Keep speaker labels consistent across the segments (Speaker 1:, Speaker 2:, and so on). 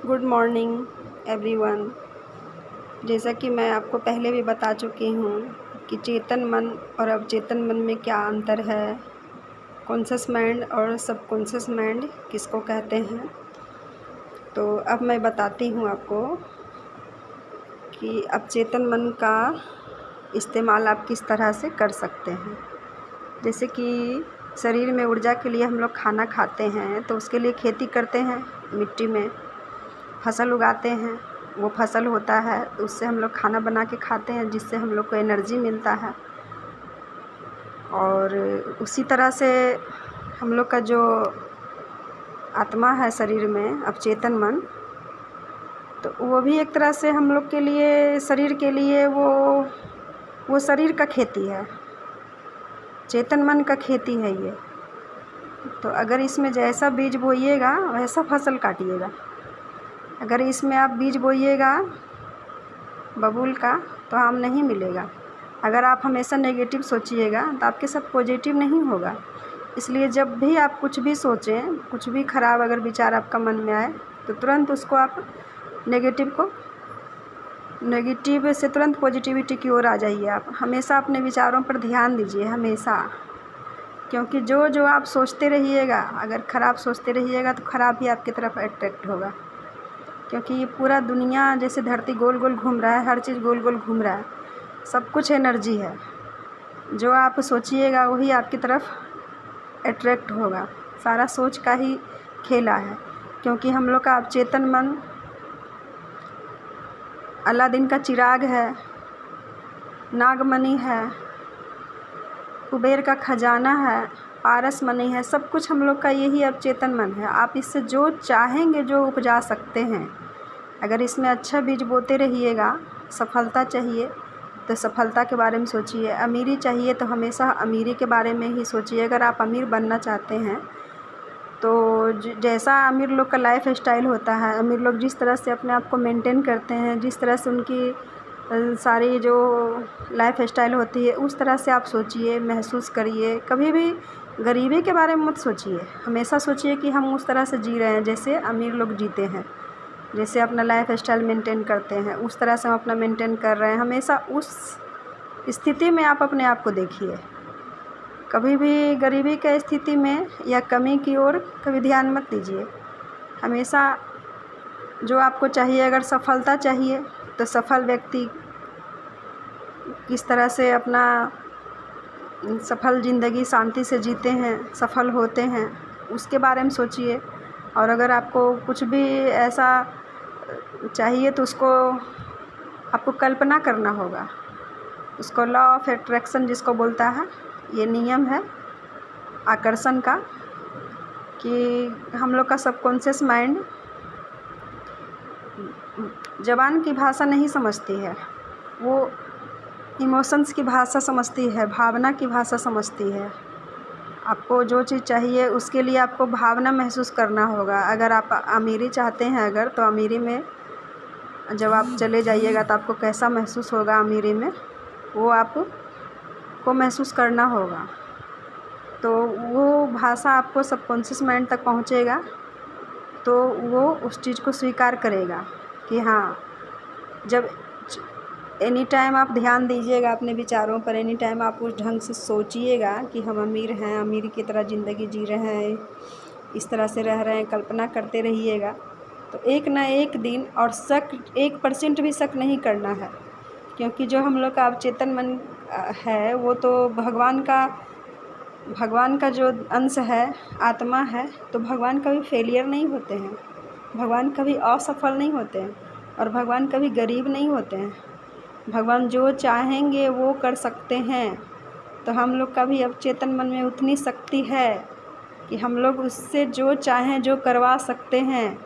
Speaker 1: Good morning everyone. जैसा कि मैं आपको पहले भी बता चुकी हूँ कि चेतन मन और अवचेतन मन में क्या अंतर है, कॉन्शियस माइंड और सबकॉन्शियस माइंड किसको कहते हैं। तो अब मैं बताती हूँ आपको कि अवचेतन मन का इस्तेमाल आप किस तरह से कर सकते हैं। जैसे कि शरीर में ऊर्जा के लिए हम लोग खाना खाते हैं, तो उसके लिए खेती करते हैं, मिट्टी में फसल उगाते हैं, वो फसल होता है, उससे हम लोग खाना बना के खाते हैं, जिससे हम लोग को एनर्जी मिलता है। और उसी तरह से हम लोग का जो आत्मा है शरीर में, अवचेतन मन, तो वो भी एक तरह से हम लोग के लिए, शरीर के लिए वो शरीर का खेती है, चेतन मन का खेती है ये। तो अगर इसमें जैसा बीज बोइएगा वैसा फसल काटिएगा। अगर इसमें आप बीज बोइएगा बबूल का तो आम नहीं मिलेगा। अगर आप हमेशा नेगेटिव सोचिएगा तो आपके साथ पॉजिटिव नहीं होगा। इसलिए जब भी आप कुछ भी सोचें, कुछ भी ख़राब अगर विचार आपका मन में आए, तो तुरंत उसको आप नेगेटिव से तुरंत पॉजिटिविटी की ओर आ जाइए। आप हमेशा अपने विचारों पर ध्यान दीजिए, हमेशा। क्योंकि जो आप सोचते रहिएगा, अगर ख़राब सोचते रहिएगा तो ख़राब ही आपकी तरफ अट्रैक्ट होगा। क्योंकि ये पूरा दुनिया जैसे धरती गोल गोल घूम रहा है, हर चीज़ गोल गोल घूम रहा है, सब कुछ एनर्जी है। जो आप सोचिएगा वही आपकी तरफ अट्रैक्ट होगा। सारा सोच का ही खेला है। क्योंकि हम लोग का अवचेतन मन अलादीन का चिराग है, नागमणि है, कुबेर का खजाना है, पारस मणि है, सब कुछ हम लोग का यही अवचेतन मन है। आप इससे जो चाहेंगे जो उपजा सकते हैं। अगर इसमें अच्छा बीज बोते रहिएगा, सफलता चाहिए तो सफलता के बारे में सोचिए, अमीरी चाहिए तो हमेशा अमीरी के बारे में ही सोचिए। अगर आप अमीर बनना चाहते हैं तो जैसा अमीर लोग का लाइफ स्टाइल होता है, अमीर लोग जिस तरह से अपने आप को मेंटेन करते हैं, जिस तरह से उनकी सारी जो लाइफ स्टाइल होती है, उस तरह से आप सोचिए, महसूस करिए। कभी भी गरीबी के बारे में मत सोचिए, हमेशा सोचिए कि हम उस तरह से जी रहे हैं जैसे अमीर लोग जीते हैं, जैसे अपना लाइफ स्टाइल मेंटेन करते हैं, उस तरह से हम अपना मेंटेन कर रहे हैं। हमेशा उस स्थिति में आप अपने आप को देखिए। कभी भी गरीबी की स्थिति में या कमी की ओर कभी ध्यान मत दीजिए। हमेशा जो आपको चाहिए, अगर सफलता चाहिए तो सफल व्यक्ति किस तरह से अपना सफल ज़िंदगी शांति से जीते हैं, सफल होते हैं, उसके बारे में सोचिए। और अगर आपको कुछ भी ऐसा चाहिए तो उसको आपको कल्पना करना होगा। उसको लॉ ऑफ अट्रैक्शन जिसको बोलता है, ये नियम है आकर्षण का, कि हम लोग का सबकॉन्शियस माइंड ज़बान की भाषा नहीं समझती है, वो इमोशंस की भाषा समझती है, भावना की भाषा समझती है। आपको जो चीज़ चाहिए उसके लिए आपको भावना महसूस करना होगा। अगर आप अमीरी चाहते हैं, अगर तो अमीरी में जब आप चले जाइएगा तो आपको कैसा महसूस होगा अमीरी में, वो आपको महसूस करना होगा। तो वो भाषा आपको सबकॉन्शियस माइंड तक पहुँचेगा तो वो उस चीज़ को स्वीकार करेगा कि हाँ। जब एनी टाइम आप ध्यान दीजिएगा अपने विचारों पर, एनी टाइम आप उस ढंग से सोचिएगा कि हम अमीर हैं, अमीर की तरह ज़िंदगी जी रहे हैं, इस तरह से रह रहे हैं, कल्पना करते रहिएगा, तो एक ना एक दिन, और शक 1% भी शक नहीं करना है। क्योंकि जो हम लोग का अवचेतन मन है वो तो भगवान का जो अंश है, आत्मा है, तो भगवान कभी फेलियर नहीं होते हैं, भगवान कभी असफल नहीं होते हैं, और भगवान कभी गरीब नहीं होते हैं। भगवान जो चाहेंगे वो कर सकते हैं। तो हम लोग का भी अवचेतन मन में उतनी शक्ति है कि हम लोग उससे जो चाहें जो करवा सकते हैं।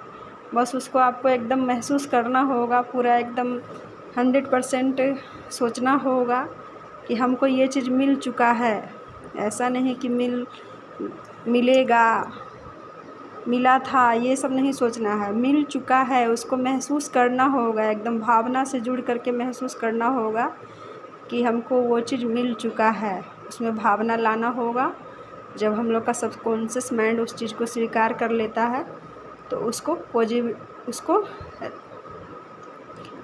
Speaker 1: बस उसको आपको एकदम महसूस करना होगा, पूरा एकदम 100% सोचना होगा कि हमको ये चीज़ मिल चुका है। ऐसा नहीं कि मिलेगा, मिला था, ये सब नहीं सोचना है। मिल चुका है, उसको महसूस करना होगा, एकदम भावना से जुड़ करके महसूस करना होगा कि हमको वो चीज़ मिल चुका है। उसमें भावना लाना होगा। जब हम लोग का सबकॉन्शियस माइंड उस चीज़ को स्वीकार कर लेता है तो उसको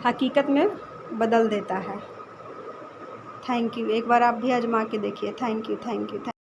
Speaker 1: हकीकत में बदल देता है। Thank you. एक बार आप भी आजमा के देखिए। Thank you.